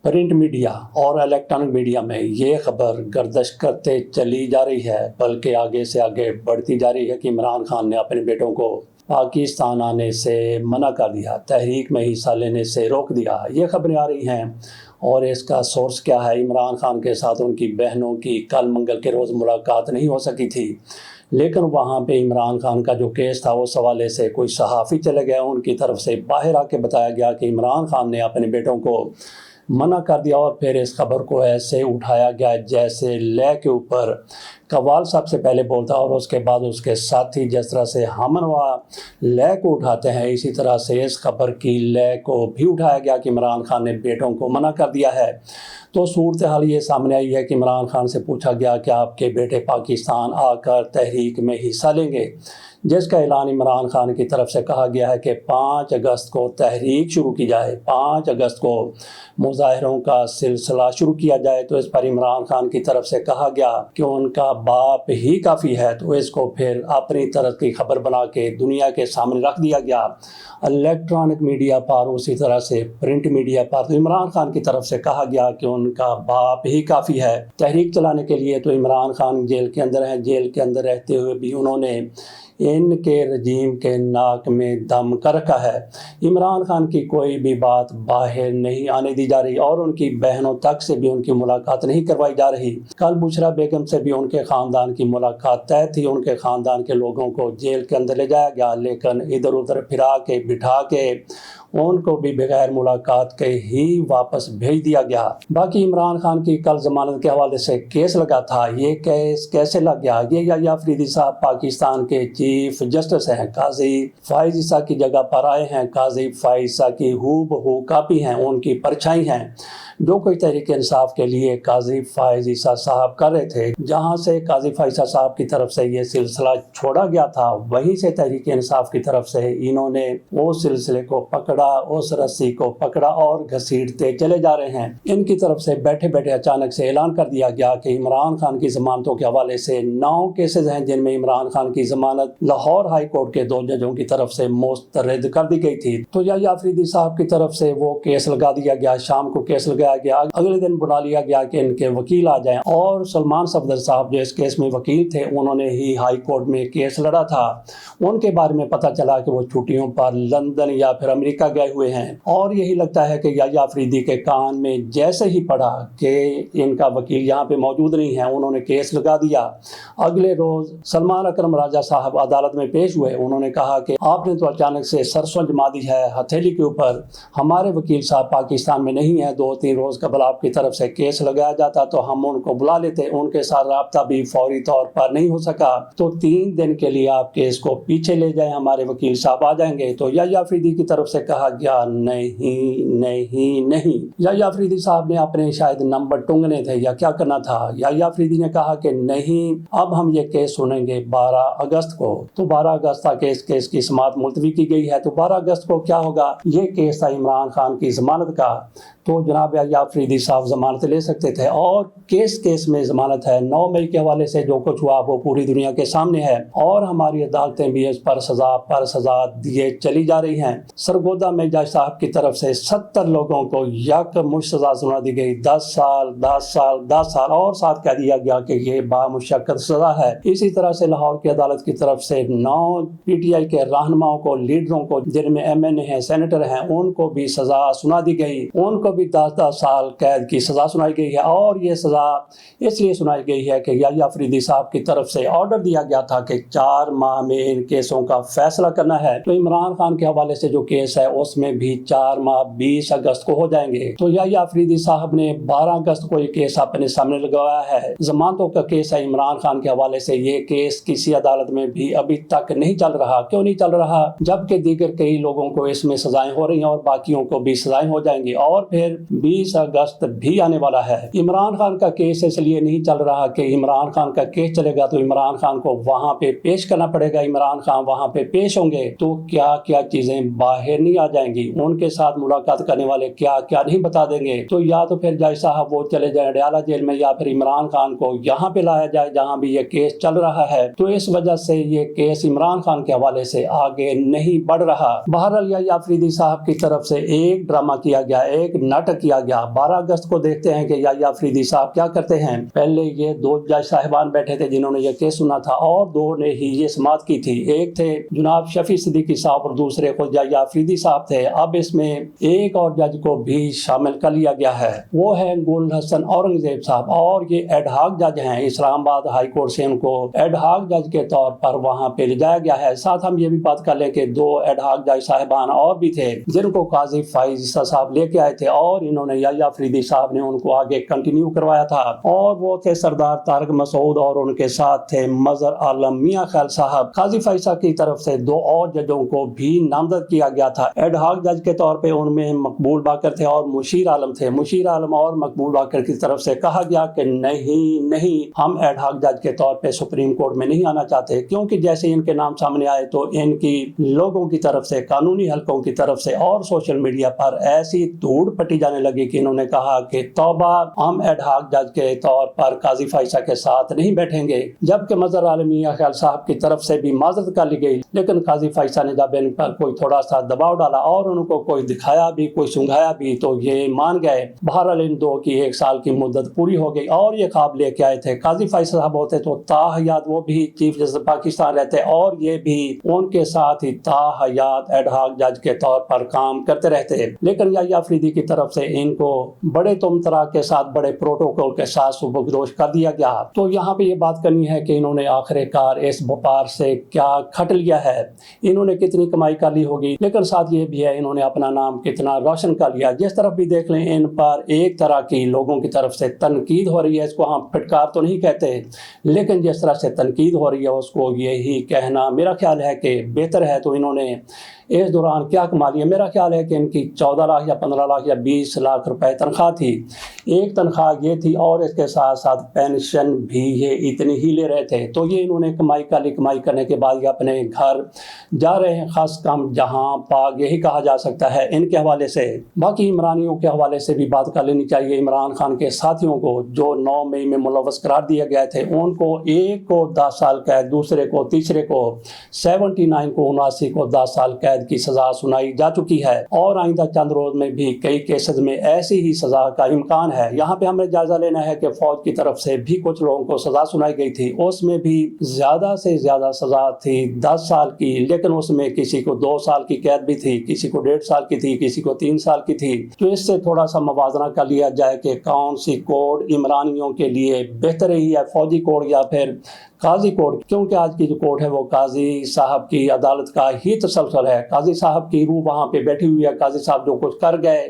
Print media और electronic media में ये खबर गर्दिश करते चली जा रही है, बल्कि आगे से आगे बढ़ती जा रही है कि इमरान खान ने अपने बेटों को पाकिस्तान आने से मना कर दिया, तहरीक में हिस्सा लेने से रोक दिया। ये खबरें आ रही हैं और इसका सोर्स क्या है? इमरान खान के साथ उनकी बहनों की कल मंगल के रोज़ मुलाकात नहीं हो सकी थी, लेकिन वहाँ पे इमरान खान का जो केस था उस हवाले से कोई सहाफ़ी चले गए, उनकी तरफ से बाहर आके बताया गया कि इमरान खान ने अपने बेटों को मना कर दिया। और फिर इस खबर को ऐसे उठाया गया जैसे ले के ऊपर कव्वाल साहब से पहले बोलता और उसके बाद उसके साथी जिस तरह से हमनवा ले को उठाते हैं, इसी तरह से इस खबर की ले को भी उठाया गया कि इमरान खान ने बेटों को मना कर दिया है। तो सूरत हाल ये सामने आई है कि इमरान खान से पूछा गया कि आपके बेटे पाकिस्तान आकर तहरीक में हिस्सा लेंगे, जिसका ऐलान इमरान खान की तरफ से कहा गया है कि 5 अगस्त को तहरीक शुरू की जाए, 5 अगस्त को मुजाहरों का सिलसिला शुरू किया जाए। तो इस पर इमरान खान की तरफ से कहा गया कि उनका बाप ही काफ़ी है। तो इसको फिर अपनी तरफ की खबर बना के दुनिया के सामने रख दिया गया, इलेक्ट्रॉनिक मीडिया पर, उसी तरह से प्रिंट मीडिया पर। तो इमरान खान की तरफ से कहा गया कि उनका बाप ही काफ़ी है तहरीक चलाने के लिए। तो इमरान खान जेल के अंदर हैं, जेल के अंदर रहते हुए भी उन्होंने इनके रजीम के नाक में दम कर रखा है। इमरान खान की कोई भी बात बाहर नहीं आने दी जा रही और उनकी बहनों तक से भी उनकी मुलाकात नहीं करवाई जा रही। कल बुशरा बेगम से भी उनके ख़ानदान की मुलाकात तय थी, उनके ख़ानदान के लोगों को जेल के अंदर ले जाया गया, लेकिन इधर उधर फिरा के बिठा के उनको भी बगैर मुलाकात के ही वापस भेज दिया गया। बाकी इमरान खान की कल जमानत के हवाले से केस लगा था, ये केस कैसे लग गया? ये याह्या अफरीदी साहब पाकिस्तान के चीफ जस्टिस हैं, काजी फाइज ईसा की जगह पर आए हैं। काजी फाइज ईसा की हूबहू कापी हैं, उनकी परछाई हैं, जो कोई तहरीक इंसाफ के लिए काजी फाइज ईसा साहब कर रहे थे। जहां से काजी फाइज ईसा साहब की तरफ से ये सिलसिला छोड़ा गया था, वहीं से तहरीक इंसाफ की तरफ से इन्होंने उस सिलसिले को पकड़ा, उस रस्सी को पकड़ा और घसीटते चले जा रहे हैं। इनकी तरफ से बैठे बैठे अचानक से ऐलान कर दिया गया कि इमरान खान की जमानतों के हवाले से 9 केसेज हैं, जिनमें इमरान खान की जमानत लाहौर हाई कोर्ट के 2 जजों की तरफ से मुस्तरद कर दी गई थी। तो याह्या अफरीदी साहब की तरफ से वो केस लगा दिया गया, शाम को केस लगाया गया, अगले दिन बुला लिया गया कि इनके वकील आ जाएं। और सलमान सफदर साहब जो इस केस में वकील थे, उन्होंने ही हाई कोर्ट में केस लड़ा था। उनके बारे में पता चला कि वो छुट्टियों पर लंदन या फिर अमेरिका गए हुए हैं। और यही लगता है कि याह्या अफरीदी के कान में जैसे ही पड़ा कि इनका वकील यहाँ पे मौजूद नहीं है, उन्होंने केस लगा दिया। अगले रोज सलमान अकरम राजा साहब अदालत में पेश हुए। उन्होंने कहा कि आपने तो अचानक से सरसों जमा दी है हथेली के ऊपर, हमारे वकील साहब पाकिस्तान में नहीं है, 2-3 रोज कबल आपकी तरफ से केस लगाया जाता तो हम उनको बुला लेते, उनके साथ राब्ता भी फौरी तौर पर नहीं हो सका, तो 3 दिन के लिए आप केस को पीछे ले जाएं, हमारे वकील साहब आ जाएंगे। तो याह्या अफरीदी की तरफ से कहा गया नहीं नहीं नहीं। याह्या अफरीदी साहब ने अपने शायद नंबर टूंगने थे या क्या करना था। याह्या अफरीदी ने कहा कि नहीं, अब हम ये केस सुनेंगे 12 अगस्त को। तो 12 अगस्त तक इस केस की समाअत मुलतवी की गई है। तो 12 अगस्त को क्या होगा? ये केस था इमरान खान की जमानत का, तो जनाब याह्या अफरीदी साहब जमानत ले सकते थे और केस में जमानत है। 9 मई के हवाले से जो कुछ हुआ वो पूरी दुनिया के सामने है और हमारी अदालतें भी इस पर सजा दिए चली जा रही हैं। सरगोदा में जज साहब की तरफ से 70 लोगों को यकमुश्त सजा सुना दी गई, 10 साल 10 साल 10 साल, और साथ कह दिया गया कि ये बामुशक्कत सजा है। इसी तरह से लाहौर की अदालत की तरफ से 9 पीटीआई के रहनुमाओं को, लीडरों को, जिनमें एमएनए हैं, सेनेटर हैं, उनको भी सजा सुना दी गई, उनको भी 10-10 साल कैद की सजा सुनाई गई है। और ये सजा इसलिए सुनाई गई है कि याह्या अफरीदी साहब की तरफ से ऑर्डर दिया गया था कि 4 माह में इन केसों का फैसला करना है। तो इमरान खान के हवाले से जो केस है उसमें भी 4 माह 20 अगस्त को हो जाएंगे। तो याह्या अफरीदी साहब ने 12 अगस्त को ये केस अपने सामने लगाया है। जमानतों का केस है इमरान खान के हवाले से। ये केस किसी अदालत में भी अभी तक नहीं चल रहा। क्यों नहीं चल रहा? जबकि दीगर कई लोगों को इसमें सजाएं हो रही हैं और बाकियों को भी सजाएं हो जाएंगी। और फिर 20 अगस्त भी आने वाला है। इमरान खान का केस इसलिए नहीं चल रहा कि इमरान खान का केस चलेगा तो इमरान खान को वहां पे पेश करना पड़ेगा, इमरान खान वहां पे पेश होंगे तो क्या क्या चीजें बाहर नहीं आ जाएंगी, उनके साथ मुलाकात करने वाले क्या क्या नहीं बता देंगे। तो या तो फिर जज साहब वो चले जाए अडयाला जेल में या फिर इमरान खान को यहाँ पे लाया जाए जहाँ भी ये केस चल रहा है। तो इस वजह से ये केस इमरान खान के हवाले से आगे नहीं बढ़ रहा। बहरहाल याह्या अफरीदी साहब की तरफ से एक ड्रामा किया गया, एक नाटक किया गया। 12 अगस्त को देखते हैं कि याह्या अफरीदी साहब क्या करते हैं। पहले ये 2 जज साहिबान बैठे थे जिन्होंने ये केस सुना था और 2 ने ही ये समाअत की थी। एक थे जनाब शफी सिद्दीकी साहब और दूसरे को याह्या अफरीदी साहब थे। अब इसमें एक और जज को भी शामिल कर लिया गया है, वो है गुल हसन औरंगजेब साहब, और ये एडहाक जज हैं। इस्लामाबाद हाई कोर्ट से उनको एडहाक जज के तौर पर वहां पे ले जाया गया है। साथ हम ये भी बात कर लें कि 2 एडहाक जज साहिबान और भी थे जिनको काजी फाइज ईसा साहब लेके आए थे और इन्होंने याह्या अफरीदी साहब ने उनको आगे कंटिन्यू करवाया था, और वो थे सरदार तारक मसूद और उनके साथ थे मजहर आलम मियां खैल साहब। काजी फाइसा की तरफ से 2 और जजों को भी नामजद किया गया था। एडहाक जज के तौर पे उनमें मकबूल बाकर थे और मुशीर आलम थे। मुशीर आलम और मकबूल बाकर की तरफ से कहा गया कि नहीं, हम एडहाक जज के तौर पे सुप्रीम कोर्ट में नहीं आना चाहते, क्योंकि जैसे इनके नाम सामने आए तो इनकी लोगों की तरफ से, कानूनी हलकों की तरफ से और सोशल मीडिया पर ऐसी धूड़ पटी जाने लगी कि इन्होंने कहा कि तौबा, हम एडहाक जज के तौर पर काजी फाइसा के साथ नहीं बैठेंगे। जबकि मजहर आलम मियां खैल साहब की तरफ से भी माजरत कर ली गई, लेकिन काजी फाइसा ने जब इन पर कोई थोड़ा सा दबाव डाला और उनको कोई दिखाया भी, कोई सुंघाया भी, तो ये मान गए। बहरहाल इन 2 की 1 साल की मुद्दत पूरी हो गई और ये ख्वाब लेके आए थे। काजी फाइसा साहब होते तो ताहयात वो भी चीफ जस्टिस पाकिस्तान रहते और ये भी उनके साथ ही ताहयात एडहाक जज के तौर पर काम करते रहते, लेकिन याह्या अफरीदी की तरफ से इनको बड़े तुमतरा के साथ, बड़े प्रोटोकॉल के साथ सुबुकदोश कर दिया गया। तो यहाँ पे ये बात करनी है कि इन्होंने आखिरकार इस व्यापार से क्या खट लिया है, इन्होंने कितनी कमाई कर ली होगी, लेकिन साथ ये भी है इन्होंने अपना नाम कितना रोशन कर लिया। जिस तरफ भी देख लें इन पर एक तरह की लोगों की तरफ से तनकीद हो रही है, इसको हम फटकार तो नहीं कहते, लेकिन जिस तरह से तनकीद हो रही है उसको यही कहना मेरा ख्याल है कि बेहतर है। तो इन्होंने इस दौरान क्या कमा लिया, मेरा ख्याल है कि इनकी 14 लाख या 15 लाख या 20 लाख रुपए तनख्वाह थी। एक तनख्वाह ये थी और इसके साथ साथ पेंशन भी ये इतनी ही ले रहे थे। तो ये इन्होंने कमाई करने के बाद ये अपने घर जा रहे हैं, खास काम जहां पाक यही कहा जा सकता है इनके हवाले से। बाकी इमरानियों के हवाले से भी बात कर लेनी चाहिए। इमरान खान के साथियों को जो 9 मई में मुलव्वस करार दिए गए थे, उनको एक को 10 साल कैद, दूसरे को, तीसरे को 79 को 79 को 10 साल कैद की सजा सुनाई जा चुकी है और आइंदा चंद रोज में भी कई केसेस में ऐसी ही सजा का इम्कान है। यहाँ पे हमें जायजा लेना है कि फौज की तरफ से भी कुछ लोगों को सजा सुनाई गई थी, उसमें भी ज्यादा से ज्यादा सजा थी 10 साल की, लेकिन उसमें किसी को 2 साल की कैद भी थी, किसी को 1.5 साल की थी, किसी को 3 साल की थी। तो इससे थोड़ा सा मवाजना कर लिया जाए कि कौन सी कोड इमरानियों के लिए बेहतर ही है, फौजी कोड या फिर काजी कोर्ट, क्योंकि आज की जो कोर्ट है वो काजी साहब की अदालत का ही तसलसल है। काजी साहब की रूह वहाँ पे बैठी हुई है, काजी साहब जो कुछ कर गए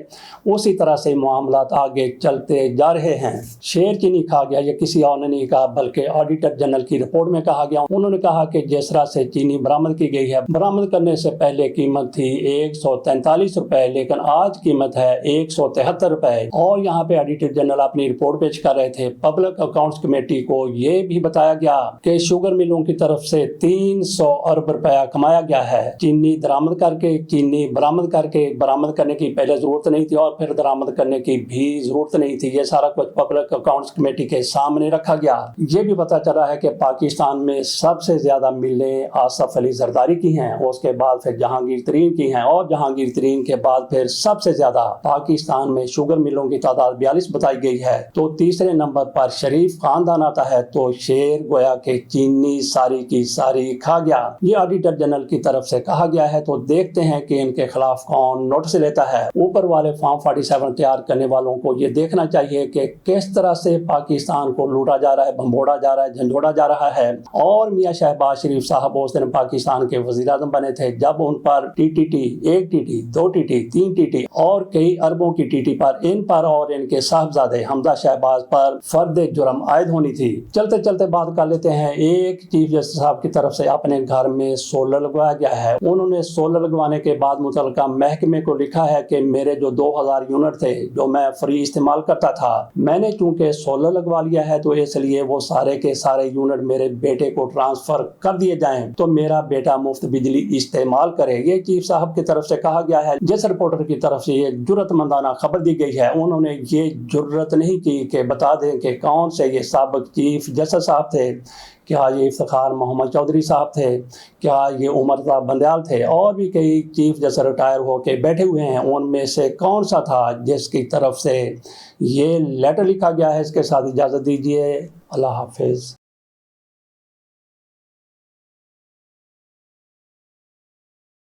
उसी तरह से मामलात आगे चलते जा रहे हैं। शेर चीनी खा गया, ये किसी और ने नहीं कहा बल्कि ऑडिटर जनरल की रिपोर्ट में कहा गया। उन्होंने कहा कि जिस तरह से चीनी बरामद की गई है, बरामद करने से पहले कीमत थी 143 रुपए, लेकिन आज कीमत है 173 रुपए। और यहाँ पे ऑडिटर जनरल अपनी रिपोर्ट पेश कर रहे थे। पब्लिक अकाउंट्स कमेटी को ये भी बताया गया कि शुगर मिलों की तरफ से 300 अरब रुपया कमाया गया है। चीनी दरामद करके, चीनी बरामद करके, बरामद करने की पहले जरूरत नहीं थी और फिर दरामद करने की भी जरूरत नहीं थी। ये सारा कुछ पब्लिक अकाउंट्स कमेटी के सामने रखा गया। ये भी पता चला है कि पाकिस्तान में सबसे ज्यादा मिलें आसफ अली जरदारी की हैं, उसके बाद फिर जहांगीर तरीन की हैं, और जहांगीर तरीन के बाद फिर सबसे ज्यादा पाकिस्तान में शुगर मिलों की तादाद 42 बताई गई है। तो तीसरे नंबर पर शरीफ खानदान आता है। तो शेर गोया के चीनी सारी की सारी खा गया। ये ऑडिटर जनरल की तरफ से कहा गया है। तो देखते हैं कि इनके खिलाफ कौन नोटिस लेता है। ऊपर वाले फॉर्म 47 तैयार करने वालों को ये देखना चाहिए कि किस तरह से पाकिस्तान को लूटा जा रहा है, भंबोड़ा जा रहा है, झंझोड़ा जा रहा है। और मियां शहबाज शरीफ साहब उस दिन पाकिस्तान के वजीर आज़म बने थे जब उन पर टीटीटी, 1 टीटी, 2 टीटी, 3 टीटी और कई अरबों की टीटी पर, इन पर और इनके साहबजादे हमजा शहबाज पर फर्द जुर्म आयद होनी थी। चलते चलते बात कर लेते हैं। एक चीफ जस्टिस साहब की तरफ से अपने घर में सोलर लगवाया गया है। उन्होंने सोलर लगवाने के बाद मुतल्लिका महकमे को लिखा है कि मेरे जो 2000 यूनिट थे जो मैं फ्री इस्तेमाल करता था, मैंने चूंकि सोलर लगवा लिया है तो इसलिए वो सारे के सारे यूनिट मेरे बेटे को ट्रांसफर कर दिए जाएं, तो मेरा बेटा मुफ्त बिजली इस्तेमाल करे। ये चीफ साहब की तरफ से कहा गया है। जिस रिपोर्टर की तरफ से ये जुर्रतमंदाना खबर दी गई है, उन्होंने ये जुर्रत नहीं की कि बता दें कि कौन से ये साबिक चीफ जस्टिस साहब थे। کیا یہ افتخار محمد چودھری صاحب تھے، کیا یہ عمر صاحب بندیال تھے، اور بھی کئی چیف جیسے ریٹائر ہو کے بیٹھے ہوئے ہیں، ان میں سے کون سا تھا جس کی طرف سے یہ لیٹر لکھا گیا ہے؟ اس کے ساتھ اجازت دیجیے، اللہ حافظ۔